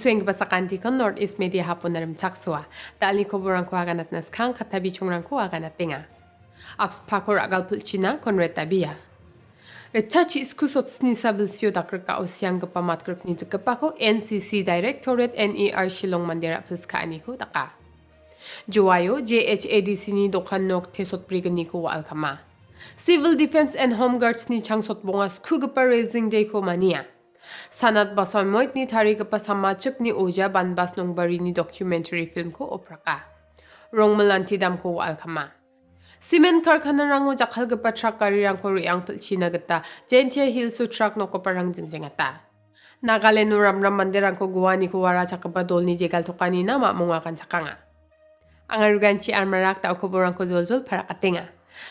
Uswing basakanti kon Northeast Media Hub narim chaksua. Dali ko burang ko aganat nas kang katabi chungrang ko aganat tinga. Aps pakor agal pulchina kon retabiya. Rechachi iskusot snisabil siyo dakrika osyang gapamat kruk ni ko NCC Directorate NER Shillong Mandira Pilska aniko daka. Juwayo JHADC ni dokan nok tesot brigani ko alkama. Civil Defense and Home Guards ni changsot bongas kugapa raising day ko mania. Sanat bason moit ni tari ka pasamachuk ni Oja banbas nung bari ni documentary film ko opraka. Rong melanti dam ko alkama. Simen karkhana rango jakhal ka truck karirang ko riyang pilchina gata Gentia Hill su truck no ko parang jingjingata. Nagaland no ramram mandirang ko guwani ko wara chakapadol ni jegal tokani na mamunga kan chakanga. Ang aruganchi armarak ta ko borang ko zulzul para katinga.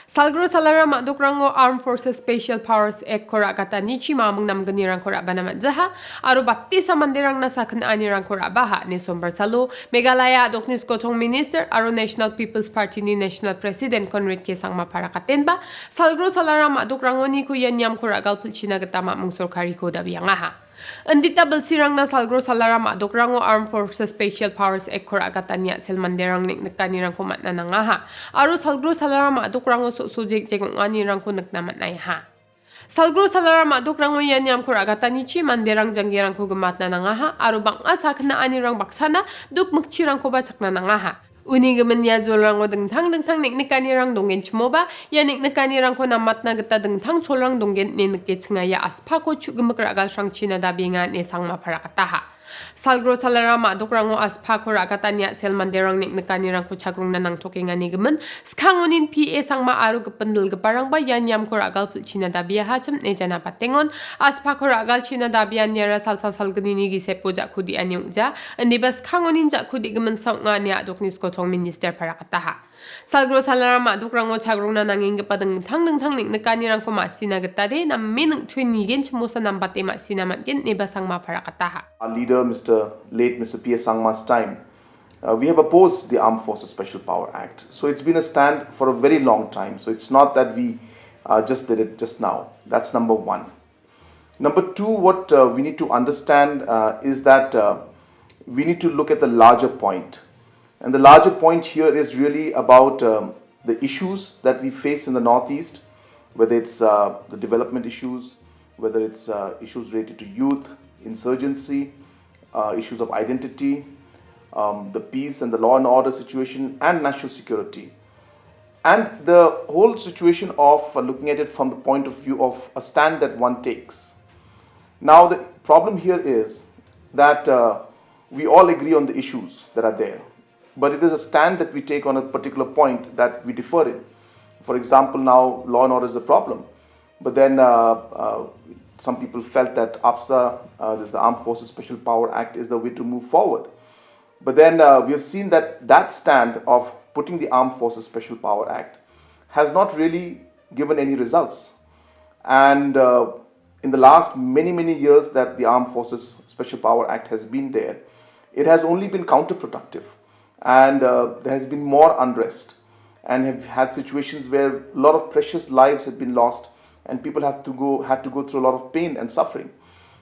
Salgro salara madukrango Armed Forces Special Powers Act kora kata nichi mamung nam ganirang kora banamat jaha aru batti samandirang nasa kananirang kora baha ni Sombar Salo Meghalaya doknis kotong minister aru National People's Party ni National President Conrad Kesang maparakaten ba salgro salara madukrango ni kuyanyam kora galpulchina gata mamung sorkari ko dabiyangaha. Andita balsirang na salgro salara madukrango Armed Forces Special Powers Act kora katanya selmanderang nikkanirang kumat na nangaha aru salgro salara madukrango sujek jegong anirang ko nagnamat na ha. Salgro salara madukrango yanyam kora katanichi manderang janggirang ko gumat na nangaha aru bang asa kana anirang baksana duk mukchirang ko bacak na nangaha. Uni gaman ya zolrang ko dengtang nikkanirang dongen chmoba ya nikkanirang ko namat na gata dengtang cholrang dongen ni niketsngaya aspa ko chugumragal sang china dabingan ni sang maparakataha. Salgro salara madukrango aspa ko rakatanya selmanderang nikkanirang ko chagrong na nang tokenga ni gaman skangonin PA sang maaru gapandal gaparang ba yanyam ko ragal china dabiya hacham ne jana patengon aspa ko ragal china dabiya nyara salgani ni gise poja khudi anyungja andi bas kangonin ja khudi gaman saunga ni adoknis ko tong minister parakataha. Salgro salara madukrango chagrong na nanging gapadang tang nikkanirang ko masina gatade na minang twin nigen chmosa nambate masina matgen ne basang maparakataha. Our leader, late Mr. P.S. Sangma's time, we have opposed the Armed Forces Special Power Act. So it's been a stand for a very long time. So it's not that we just did it just now. That's number one. Number two, what we need to understand is that we need to look at the larger point. And the larger point here is really about the issues that we face in the Northeast, whether it's the development issues, whether it's issues related to youth, insurgency, issues of identity, the peace and the law and order situation, and national security. And the whole situation of looking at it from the point of view of a stand that one takes. Now, the problem here is that we all agree on the issues that are there, but it is a stand that we take on a particular point that we differ in. For example, now law and order is a problem, but then some people felt that AFSA, the Armed Forces Special Power Act, is the way to move forward. But then we have seen that that stand of putting the Armed Forces Special Power Act has not really given any results. And in the last many years that the Armed Forces Special Power Act has been there, it has only been counterproductive. And there has been more unrest. And have had situations where a lot of precious lives have been lost and people had to go through a lot of pain and suffering.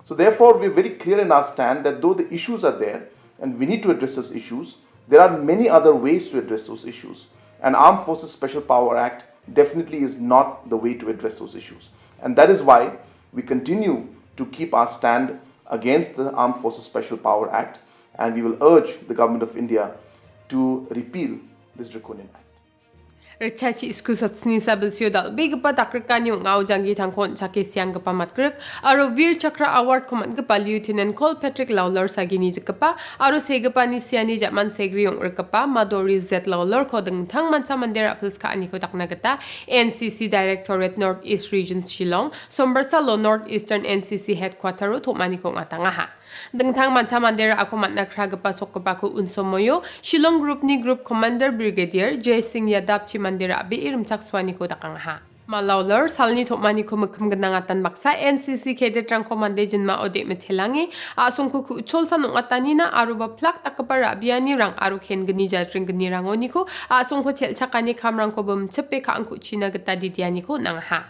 So therefore, we're very clear in our stand that though the issues are there and we need to address those issues, there are many other ways to address those issues. And Armed Forces Special Power Act definitely is not the way to address those issues. And that is why we continue to keep our stand against the Armed Forces Special Power Act, and we will urge the Government of India to repeal this draconian act. Rechachi iskusot snisabil siyo dal bigpa takrikan yung ngao jangi tangkon chaki siyang gapa matkruk aro Veer Chakra Award kumat gapa Lieutenant Col Patrick Lawler sa gini jikapa aro segapa ni siyani jaman segri yung rikapa Madori Z Lawler ko dengtang mansa mandera pilska ani ko taknagata NCC Directorate Northeast Region Shillong Sombar Salo Northeastern NCC Headquarter to mani ko ngatangaha. Dengtang mansa mandera ako matnakra gapa sokapa ko unsomoyo Shillong Group ni Group Commander Brigadier Jay Singh Yadav Mandira bi irum chakswani ko dakangha. Malawler salni thopmani ko mukham ganangatan baksa NCC cadet rang komande jinma ode methelangi asungku ku cholsan ngatanina aruba plak takapara biani rang aru ken gni jatring gni rangoni ko asungku chelchakani khamrang ko bum chepe ka angku china gata didiani ko nangha.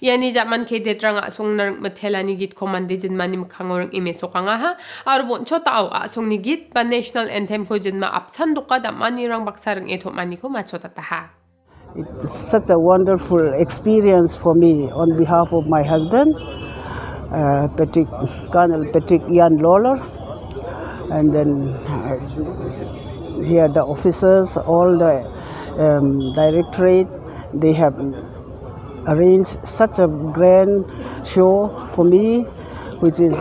Yani zaman ke detrang asung narang mathelani git komande jinmani mkhangorang imeso kanga ha aru bon chotao asung ni git ba national anthem ko jinma apsan doka da mani rang baksarang eto mani ko machota ta ha. It's such a wonderful experience for me on behalf of my husband, Colonel Patrick Ian Lawler, and then here the officers, all the directorate, they have arranged such a grand show for me, which is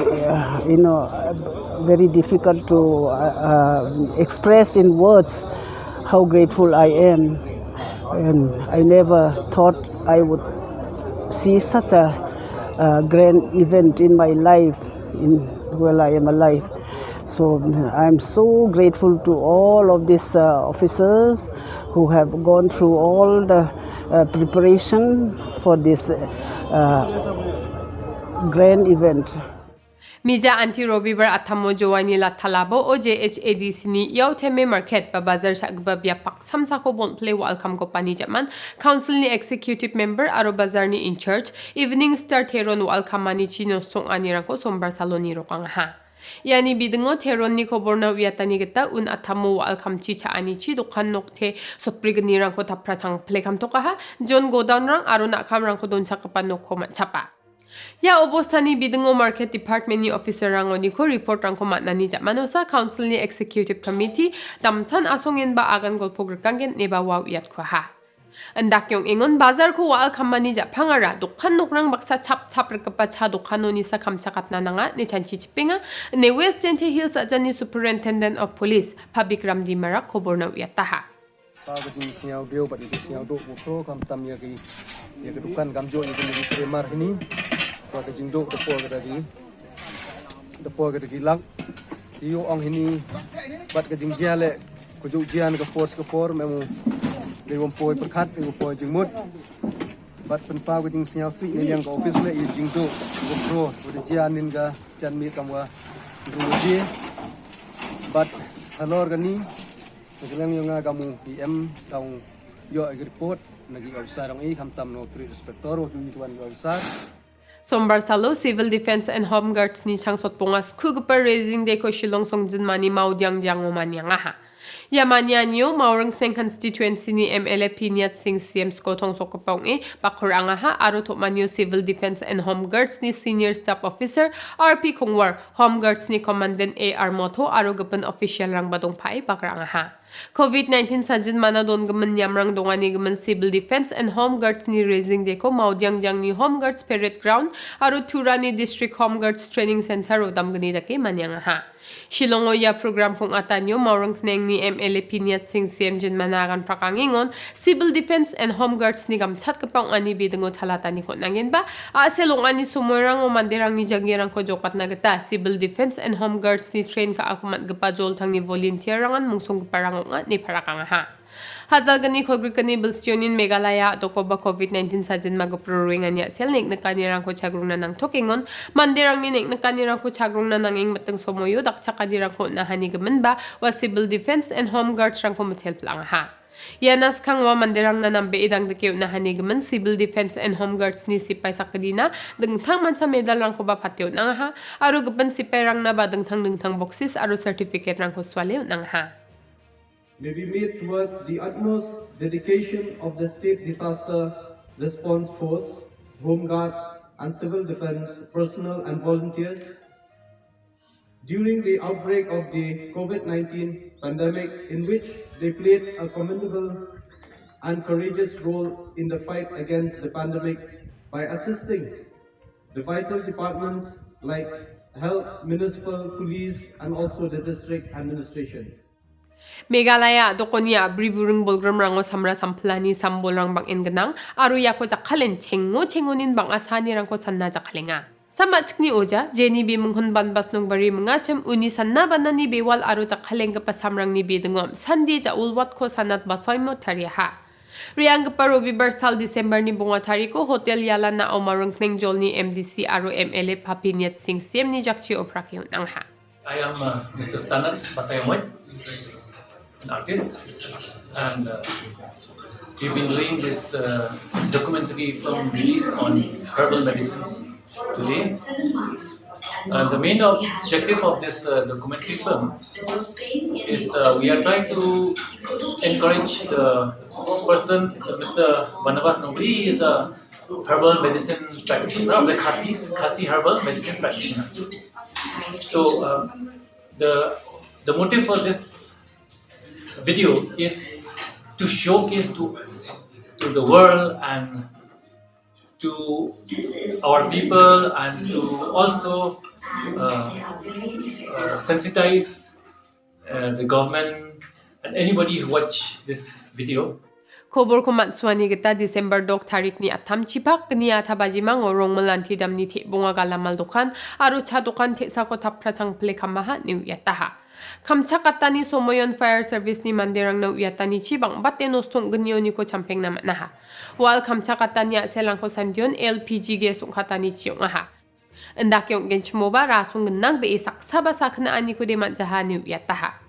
very difficult to express in words how grateful I am. And I never thought I would see such a grand event in my life while I am alive. So I'm so grateful to all of these officers who have gone through all the preparation for this grand event. Mija anti Robibar atamo jowani la talabo o JHADC ni yaw teme market ba bazar sa gbabya pak samsa ko bon play welcome ko pani jaman council ni executive member aro bazar ni in charge evening star teron welcome mani chino song anirang ko sombar saloni rokang ha. Yani bidungo teron ni kobor na wiyatani kita un atamo welcome chi cha ani chi dokan nokte sotprigni rang ko tapra chang play kam to ka ha John Godown rang aro na kam rang ko don chakapan nokko ma chapa. Ya obostani bidungo market department ni officer rangoni ko report rangko matnani jamanosa council ni executive committee damsan asongin ba agan golpogrkangen neba waw yat ko ha. Andak yung ingon bazar ko waal kamani ja pangara dokan nokrang baksa chap rkapa cha dokanoni sa kamchakat na nga ni chanchi chipinga ne West Gentile Hills ajani superintendent of police Public Ramdi Marak ko borna yata ha. Pagdating siyaw dio pati siyaw do mukro kam tam ya kedukan kam jo ni premar ini pagdating do depo ke lang dio ong ini pat kajing jale ko jo jian ke por memu de won poi perkat de poi jingmut pat pen pagdating siyaw fi ni yang ke office le jing do mukro de jian nin ga jan mi kamwa ruji bat halor gani Sekarang yang kamu PM tahu yo report nagi officer ang kam tam no inspector o tuan officer. Sombar salo Civil Defense and Home Guards ni changsot pongas kugpa raising day ko Shillong Songjin mani maudyang umanyang aha. Yamanyanyo maurang teng constituency ni MLA Pinyat Singh CM Skotong Sokopong bakurang aha aro manyo Civil Defense and Home Guards ni Senior Staff Officer RP Kongwar Home Guards ni Commandant AR Moto aro gapan official rang badong pai bakurang aha. COVID-19 sajin mana don gaman yamrang dongani gaman Civil Defense and Home Guards ni raising day ko maudyang ni Home Guards Parade Ground aro Turani District Home Guards Training Center udam gani dake manyang aha. Shillongo ya program kung atanyo maurang neng ni MLA Pinyat Singh CM Jin managan prakangingon Civil Defense and Home Guards ni gamchat kapang ani bidungo talata ni ko nangin ba aselong ani sumurang o mandirang ni jangirang ko jokat nagata Civil Defense and Home Guards ni train ka akumat gapajol tang ni volunteer rangan mungsong parang nga ni parakang ha. Hazal gani kogri kani bilsyonin Meghalaya doko ba COVID-19 sajin magapururingan ya sel nek nakanirang ko chagrung na nang tokingon mandirang ni nek nakanirang ko chagrung na nanging matang somoyo dakcha kanirang ko nahani gaman ba wa Civil Defense and Home Guards rang ko matel plang ha. Yanas kang wa mandirang na nambe idang dekew nahani gaman Civil Defense and Home Guards ni sipay sa kadina dengtang man sa medal rang ko ba patyo nang ha aro gaban sipay rang na ba dengtang boxes aro certificate rang ko swalew nang ha. May be made towards the utmost dedication of the State Disaster Response Force, Home Guards and Civil Defense personnel and volunteers during the outbreak of the COVID-19 pandemic, in which they played a commendable and courageous role in the fight against the pandemic by assisting the vital departments like health, municipal, police and also the district administration. Meghalaya dokonia briburung bolgram rango samra samplani sambolrang bang engenang aruya ko jakhalen chengonin bang asani rangko sanna jakhalenga sama chikni oja jeni bi munghon banbas nong bari mangachem uni sanna banani bewal aru jakhaleng ka pasamrang ni bedungom sandi ja ulwat ko sanat basoimo tariha Riang pa Robibar sal December ni bunga tariko hotel yala na omarung kneng jol ni MDC aru MLA Papinyat Singh CM ni jakchi oprakyon angha I am Mr. Sanat Pasayamoy. an artist, and we've been doing this documentary film release on herbal medicines today. The main objective of this documentary film is we are trying to encourage the person, Mr. Barnabas Nogri. He is a herbal medicine practitioner of the Khasi herbal medicine practitioner. So the motive for this video is to showcase to the world and to our people, and to also sensitize the government and anybody who watch this video. Kobor ko matsuani kita December dok tarik ni atam cipak kenia tabaji mang orong melanti dam ni te bunga galamal dokan aru cha dokan te sako taprachang plekamaha ni uyataha. Kamcha katani somoyon fire service ni mandirang na uyatani cibang bate nostong genyo ni ko campeng na naha. Wal kamcha katani selang ko sandion LPG gas ung katani ciong aha. Endak yung genchmoba rasung genang be isak sabasa kenaan ni ko de manjaha ni uyataha.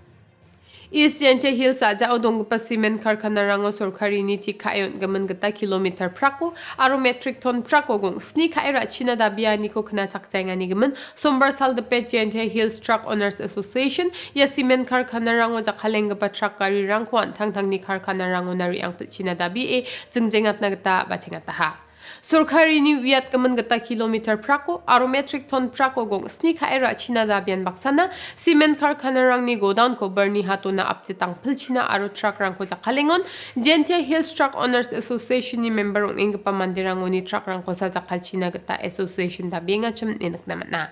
East Jenche Hills aja odong pasimen karkhana rango sorkari niti kayon gaman gata kilometer prako aro metric ton prako gong sni kaira china dabia niko kna chakchenga ni gaman sombar sal de pet Jenche Hills Truck Owners Association ya simen karkhana rango jakhaleng gapa truck gari rangko antang tang ni karkhana rango nari ang china dabi e jengjengat na gata bachengata ha. Sorkari ni wiat kaman gata kilometer prako aro metric ton prako gong sni kaira china dabian baksana simen karkhana rang ni godown ko berni hato na aptitang pilchina aro truck rang ko jakalengon Jentia Hills Truck Owners Association ni member ong ingpa mandirang ni truck rang ko sa jakal china gata association dabi nga chum ninak naman na.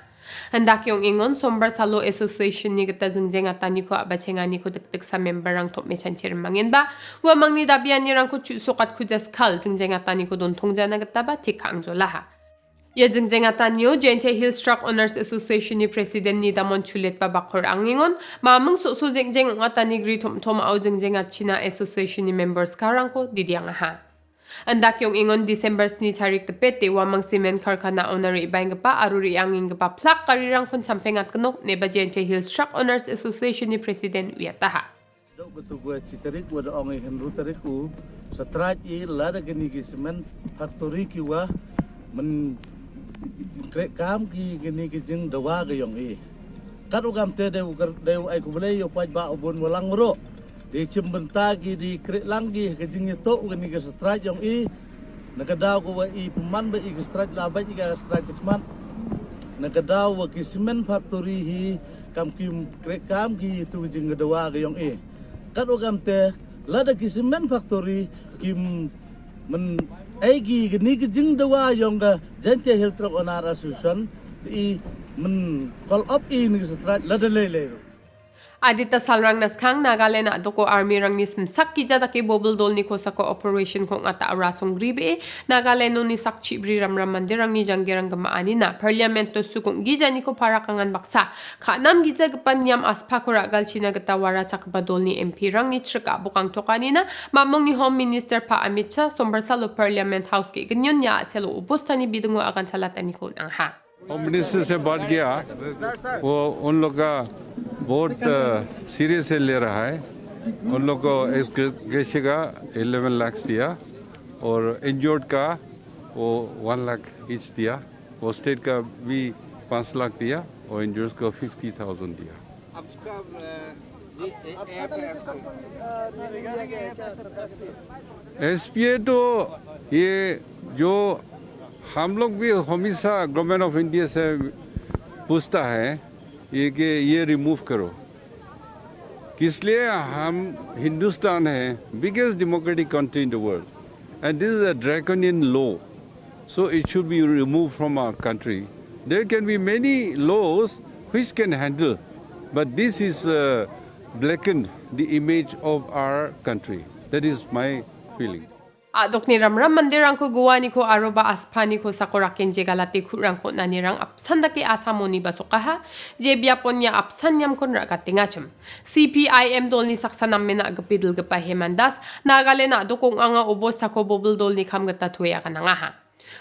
Hendak yung ingon sombar salo association ni gata jengjeng atani ko abachenga ni ko dek sa member rang top me chanchir mangin ba wa mangni dabian ni rang ko chu sokat ku jas kal jengjeng atani ko don tongja na gata ba tikang jolaha. Ya jengjeng atanyo Jentia Hills Truck Owners Association ni president ni damon chulet pa bakor ang ingon mamang so jengjeng atani gri tom au jengjeng at china association ni members karang ko didiang aha. Andak yung ingon December ni tarik tepete wamang simen karkhana owner ibang pa aruri anging pa plak karirang kon champengat kanok neba Jentia Hills Truck Owners Association ni president uyataha. Dok betul gua citarik gua ong henru tariku setraj i lada geni semen factory ki wa men krek kam ki geni ki jing dawa ga yong i kadu gam te de ai ku bele yo paj ba obon walang ro di cimbentagi di krek langgi ke jing to geni ke setraj yong i nakadaw ko wa i peman ba i ke setraj labai i ke setraj kman nakadaw wa ki semen factory hi kam ki krek kam ki tu jing dawa ga yong i kadu gam te lada ki semen factory kim men egi geni ke jing dawa yong ga Jentia Hills Truck Owners Association ti men call up in ke setraj lada le Adita salrang naskang Nagaland na doko army rang nism sakki jada ke bobble dol ni ko sa ko operation kong ata arasong gribe Nagaland no ni sakchi bri ram mandirang ni janggirang gamaani na parlamento sukong gija ni ko para kangan baksa kanam gija gapan yam aspa ko ragal china gatawara chakbadol ni MP rang ni trika bukang tokani na mamong ni home minister pa Amit Shah sombersalo parliament house ke ganyon ya selo ubostani bidungo akan talatani ko ang ha home minister से बात किया वो उन लोग का बहुत serious से ले रहा है उन लोग को ग्रेशिया का 11 लाख दिया और इंजोर्ड का वो 1 लाख ईच दिया वो स्टेट का भी 5 लाख दिया और इंजोर्ड को 50,000 दिया SPA तो ये जो हम लोग भी हमेशा गवर्नमेंट ऑफ इंडिया से पूछता है ये कि ये रिमूव करो इसलिए हम हिंदुस्तान है biggest democratic country in the world and this is a draconian law so it should be remove from our country there can be many laws which can handle but this is blackened the image of our country. That is my feeling. Adok ni ramram mandirang ko guwa ni ko aroba aspani ko sa koraken je galati kurang ko nanirang apsanda ke asamo ni basokaha je biapon ya apsanyam kon ragati ngachum CPIM dol ni saksanam mena agapidil gapa hemandas nagalena dokong anga obos sa ko bobul dol ni kam gata tuya kananga ha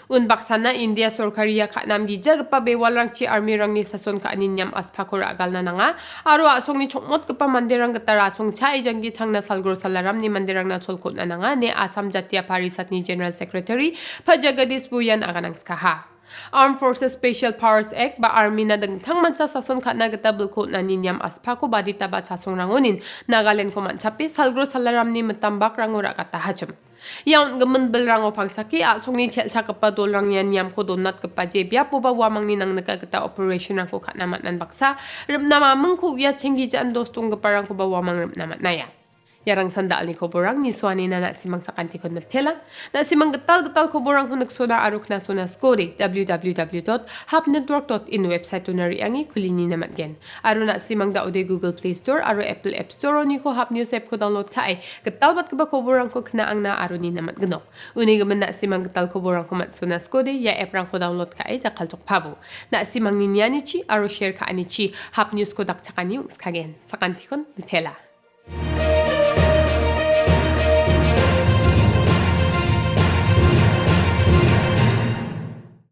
Un baksana India sorkariya ka nam di jagpa bewal rang chi army rang ni sason ka anin nyam aspakor agal na nga aro asong ni chokmot ka pa mandirang gatara asong chai jangi thang na salgro salaram ni mandirang na cholkot na nga ne Assam Jatiya Parisat ni General Secretary pa Jagadish Buyan aganang skaha. Armed Forces Special Powers Act ba army na dagthang mansa sason ka nagatabel ko na ninyam aspako badita ba sasong rangonin nagalen ko manchapi salgro salaram ni matambak rangora kata hacham. Yang gemen belrango pangsaki asong ni chelcha kepadol rang yan yam ko donat kepaje bia poba wamang ni nang nagagata operation ko kanamat nan baksa rem nama mengku ya cenggi jan dostung keparang ko ba wamang rem namat naya. Yarang sandal ni koborang ni suani na simang sakanti kon matela na simang getal koborang hun nagsuna aruk na suna skori www.hubnetwork.in website tunari angi kulini namat gen aru na simang daude Google Play Store aru Apple App Store ni ko Hub News app ko download kai getal bat ba koborang ko kna ang na aru ni namat genok uni gemen na simang getal koborang ko mat suna skori ya app rang ko download kai jakal jok pabu na simang ninyani chi aru share ka ani chi Hub News ko dak chakani ung skagen sakanti kon matela